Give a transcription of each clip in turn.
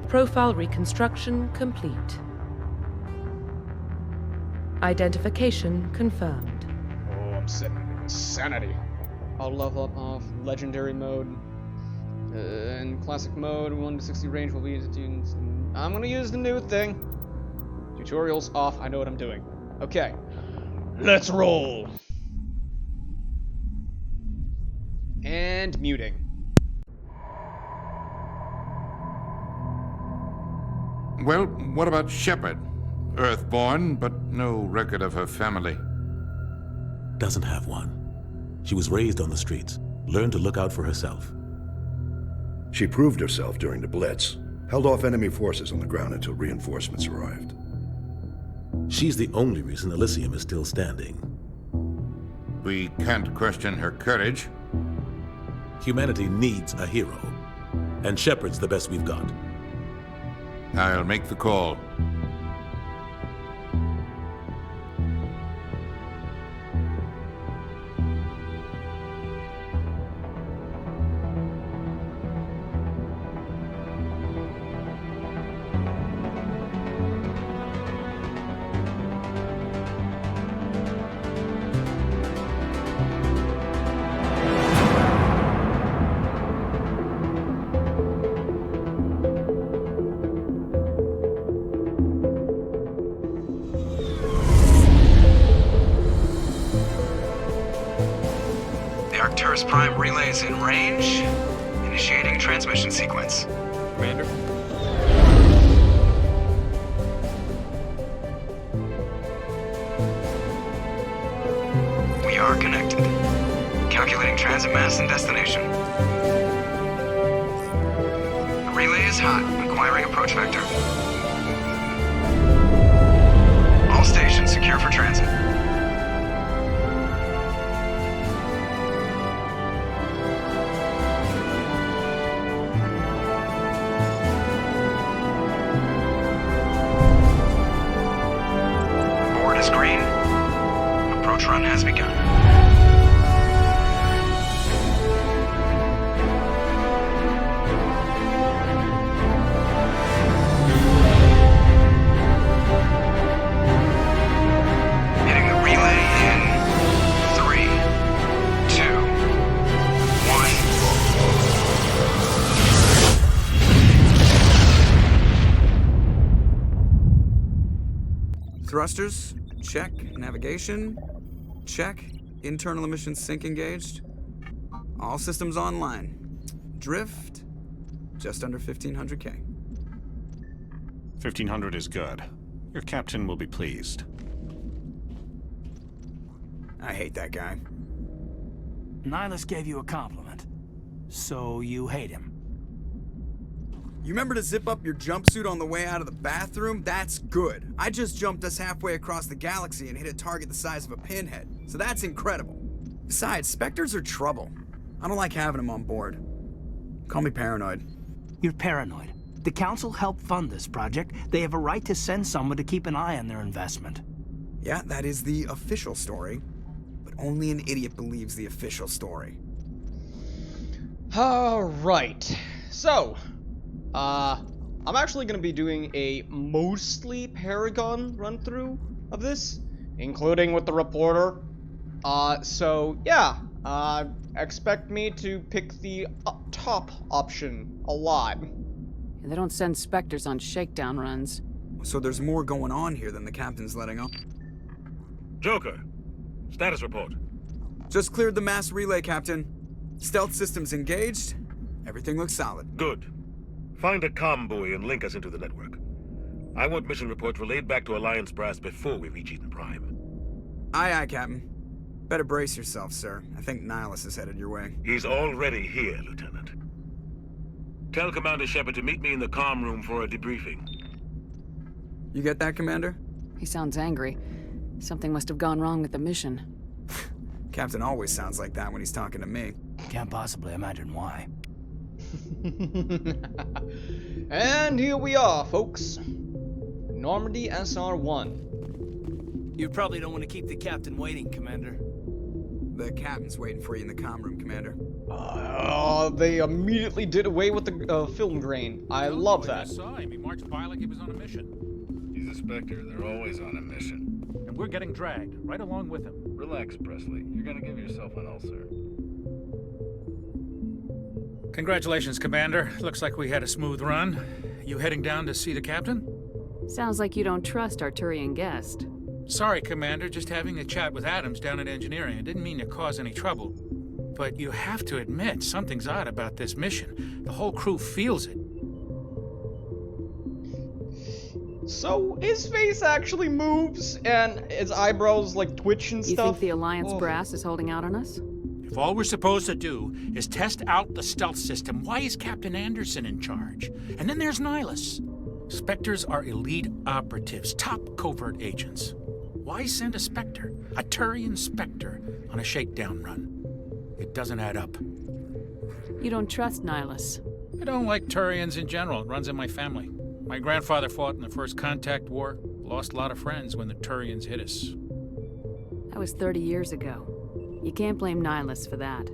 Profile reconstruction complete. Identification confirmed. Oh, I'm sitting in insanity. I'll level up off legendary mode. In classic mode, 1 to 60 range will be instituted. I'm gonna use the new thing. Tutorials off, I know what I'm doing. Okay, let's roll. And muting. Well, what about Shepard? Earthborn, but no record of her family. Doesn't have one. She was raised on the streets, learned to look out for herself. She proved herself during the Blitz, held off enemy forces on the ground until reinforcements arrived. She's the only reason Elysium is still standing. We can't question her courage. Humanity needs a hero, and Shepard's the best we've got. I'll make the call. Prime relays in range. Initiating transmission sequence. Commander? We are connected. Calculating transit mass and destination. The relay is hot, requiring approach vector. All stations secure for transit. Green. Approach run has begun. Hitting the relay in 3, 2, 1. Thrusters. Check. Navigation. Check. Internal emission sync engaged. All systems online. Drift. Just under 1500K. 1500 is good. Your captain will be pleased. I hate that guy. Nihilus gave you a compliment. So you hate him. You remember to zip up your jumpsuit on the way out of the bathroom? That's good. I just jumped us halfway across the galaxy and hit a target the size of a pinhead. So that's incredible. Besides, Spectres are trouble. I don't like having them on board. Call me paranoid. You're paranoid. The Council helped fund this project. They have a right to send someone to keep an eye on their investment. Yeah, that is the official story. But only an idiot believes the official story. Alright. So, I'm actually going to be doing a mostly Paragon run-through of this, including with the reporter. So, yeah, expect me to pick the top option a lot. They don't send Spectres on shakedown runs. So there's more going on here than the captain's letting on. Joker, status report. Just cleared the mass relay, Captain. Stealth systems engaged. Everything looks solid. Good. Find a comm buoy and link us into the network. I want mission reports relayed back to Alliance Brass before we reach Eden Prime. Aye, aye, Captain. Better brace yourself, sir. I think Nihilus is headed your way. He's already here, Lieutenant. Tell Commander Shepard to meet me in the comm room for a debriefing. You get that, Commander? He sounds angry. Something must have gone wrong with the mission. Captain always sounds like that when he's talking to me. Can't possibly imagine why. And here we are, folks. Normandy SR-1. You probably don't want to keep the captain waiting, Commander. The captain's waiting for you in the comm room, Commander. They immediately did away with the film grain. I love that. I just saw him. He marched by like he was on a mission. He's a Spectre. They're always on a mission. And we're getting dragged, right along with him. Relax, Presley. You're gonna give yourself an ulcer. Congratulations, Commander. Looks like we had a smooth run. You heading down to see the captain? Sounds like you don't trust our Turian guest. Sorry, Commander. Just having a chat with Adams down at engineering. I didn't mean to cause any trouble. But you have to admit, something's odd about this mission. The whole crew feels it. So, his face actually moves, and his eyebrows, like, twitch and stuff. You think the Alliance brass is holding out on us? If all we're supposed to do is test out the stealth system, why is Captain Anderson in charge? And then there's Nihilus. Spectres are elite operatives, top covert agents. Why send a Spectre, a Turian Spectre, on a shakedown run? It doesn't add up. You don't trust Nihilus? I don't like Turians in general. It runs in my family. My grandfather fought in the First Contact War, lost a lot of friends when the Turians hit us. That was 30 years ago. You can't blame Nihilus for that.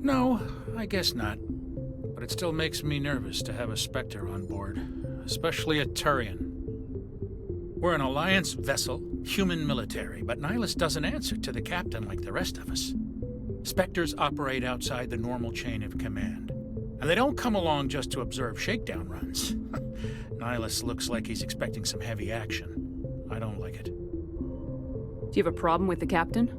No, I guess not. But it still makes me nervous to have a Spectre on board, especially a Turian. We're an Alliance vessel, human military, but Nihilus doesn't answer to the captain like the rest of us. Spectres operate outside the normal chain of command. And they don't come along just to observe shakedown runs. Nihilus looks like he's expecting some heavy action. I don't like it. Do you have a problem with the captain?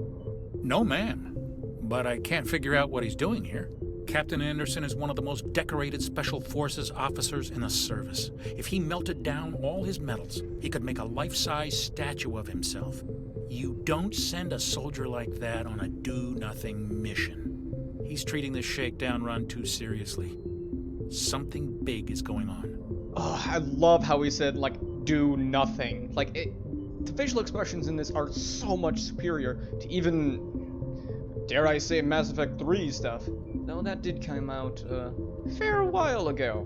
No, ma'am. But I can't figure out what he's doing here. Captain Anderson is one of the most decorated Special Forces officers in the service. If he melted down all his medals, he could make a life-size statue of himself. You don't send a soldier like that on a do-nothing mission. He's treating this shakedown run too seriously. Something big is going on. Oh, I love how he said, like, do nothing. Like, the facial expressions in this are so much superior to even, dare I say, Mass Effect 3 stuff. No, that did come out a fair while ago.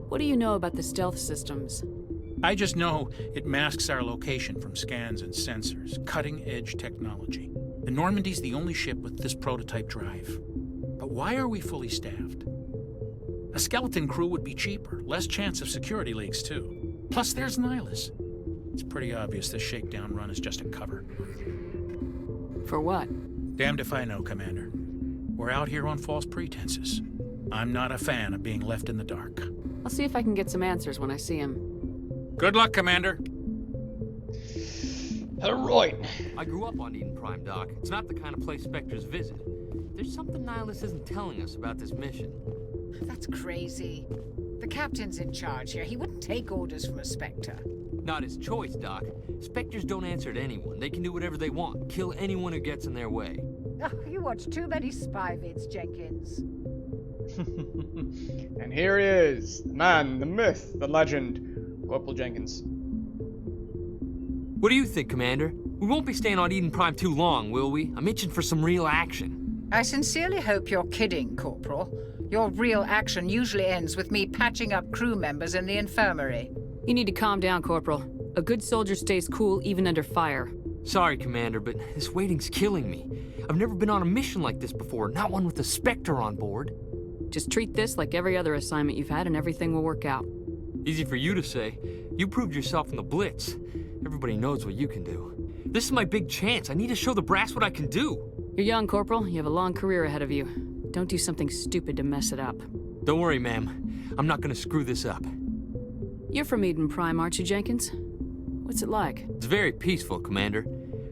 What do you know about the stealth systems? I just know it masks our location from scans and sensors. Cutting-edge technology. The Normandy's the only ship with this prototype drive. But why are we fully staffed? A skeleton crew would be cheaper, less chance of security leaks, too. Plus, there's Nihilus. It's pretty obvious this shakedown run is just a cover. For what? Damned if I know, Commander. We're out here on false pretenses. I'm not a fan of being left in the dark. I'll see if I can get some answers when I see him. Good luck, Commander. Right. I grew up on Eden Prime, Doc. It's not the kind of place Spectres visit. There's something Nihilus isn't telling us about this mission. That's crazy. The captain's in charge here. He wouldn't take orders from a Spectre. Not his choice, Doc. Spectres don't answer to anyone. They can do whatever they want, kill anyone who gets in their way. Oh, you watch too many spy vids, Jenkins. And here he is, the man, the myth, the legend, Corporal Jenkins. What do you think, Commander? We won't be staying on Eden Prime too long, will we? I'm itching for some real action. I sincerely hope you're kidding, Corporal. Your real action usually ends with me patching up crew members in the infirmary. You need to calm down, Corporal. A good soldier stays cool even under fire. Sorry, Commander, but this waiting's killing me. I've never been on a mission like this before, not one with a Spectre on board. Just treat this like every other assignment you've had and everything will work out. Easy for you to say. You proved yourself in the Blitz. Everybody knows what you can do. This is my big chance. I need to show the brass what I can do. You're young, Corporal. You have a long career ahead of you. Don't do something stupid to mess it up. Don't worry, ma'am. I'm not gonna screw this up. You're from Eden Prime, aren't you, Jenkins? What's it like? It's very peaceful, Commander.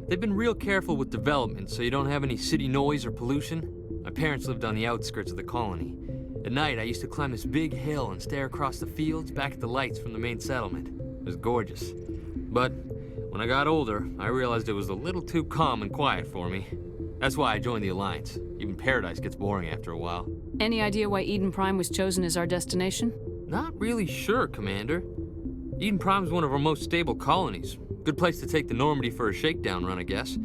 They've been real careful with development, so you don't have any city noise or pollution. My parents lived on the outskirts of the colony. At night, I used to climb this big hill and stare across the fields back at the lights from the main settlement. It was gorgeous. But when I got older, I realized it was a little too calm and quiet for me. That's why I joined the Alliance. Even Paradise gets boring after a while. Any idea why Eden Prime was chosen as our destination? Not really sure, Commander. Eden Prime's one of our most stable colonies. Good place to take the Normandy for a shakedown run, I guess.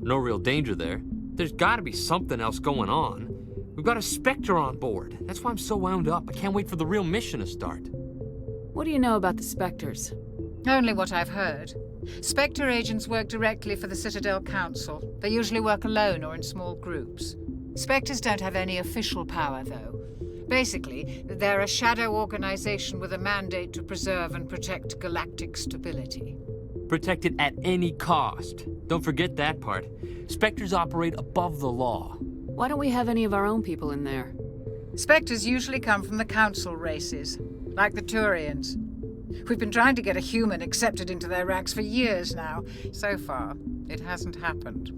No real danger there. There's gotta be something else going on. We've got a Spectre on board. That's why I'm so wound up. I can't wait for the real mission to start. What do you know about the Spectres? Only what I've heard. Spectre agents work directly for the Citadel Council. They usually work alone or in small groups. Spectres don't have any official power, though. Basically, they're a shadow organization with a mandate to preserve and protect galactic stability. Protect it at any cost. Don't forget that part. Spectres operate above the law. Why don't we have any of our own people in there? Spectres usually come from the Council races, like the Turians. We've been trying to get a human accepted into their ranks for years now. So far, it hasn't happened.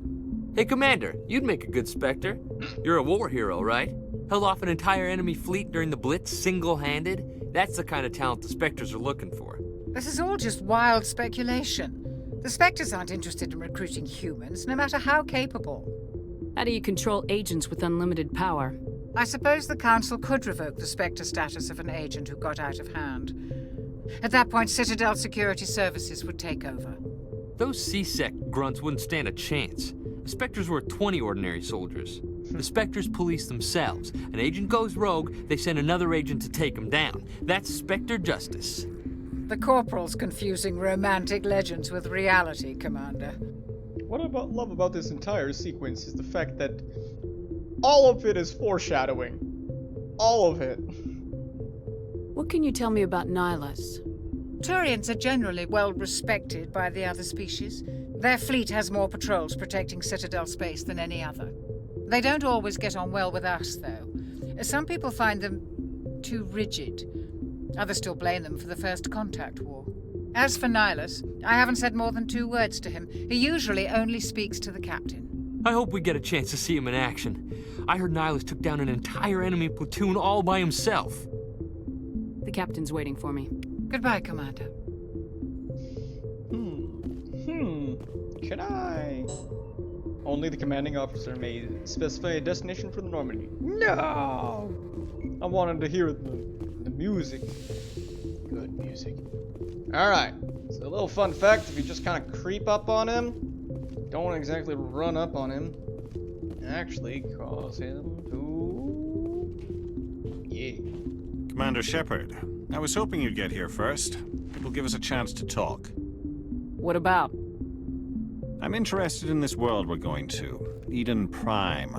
Hey, Commander, you'd make a good Spectre. You're a war hero, right? Held off an entire enemy fleet during the Blitz single-handed? That's the kind of talent the Spectres are looking for. This is all just wild speculation. The Spectres aren't interested in recruiting humans, no matter how capable. How do you control agents with unlimited power? I suppose the Council could revoke the Spectre status of an agent who got out of hand. At that point, Citadel Security Services would take over. Those C-Sec grunts wouldn't stand a chance. The Spectres were 20 ordinary soldiers. The Spectres police themselves. An agent goes rogue, they send another agent to take him down. That's Spectre justice. The Corporal's confusing romantic legends with reality, Commander. What I love about this entire sequence is the fact that all of it is foreshadowing. All of it. What can you tell me about Nihilus? Turians are generally well respected by the other species. Their fleet has more patrols protecting Citadel space than any other. They don't always get on well with us, though. Some people find them too rigid. Others still blame them for the First Contact War. As for Nihilus, I haven't said more than 2 words to him. He usually only speaks to the captain. I hope we get a chance to see him in action. I heard Nihilus took down an entire enemy platoon all by himself. The captain's waiting for me. Goodbye, Commander. Can I? Only the commanding officer may specify a destination for the Normandy. No! I wanted to hear the music. Good music. Alright, so a little fun fact, if you just kind of creep up on him, don't exactly run up on him, actually cause him to... Yeah. Commander Shepard, I was hoping you'd get here first. It will give us a chance to talk. What about? I'm interested in this world we're going to, Eden Prime.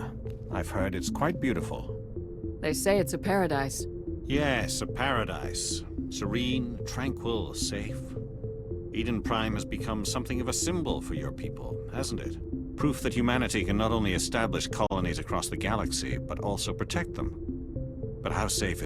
I've heard it's quite beautiful. They say it's a paradise. Yes, a paradise. Serene, tranquil, safe. Eden Prime has become something of a symbol for your people, hasn't it? Proof that humanity can not only establish colonies across the galaxy, but also protect them. But how safe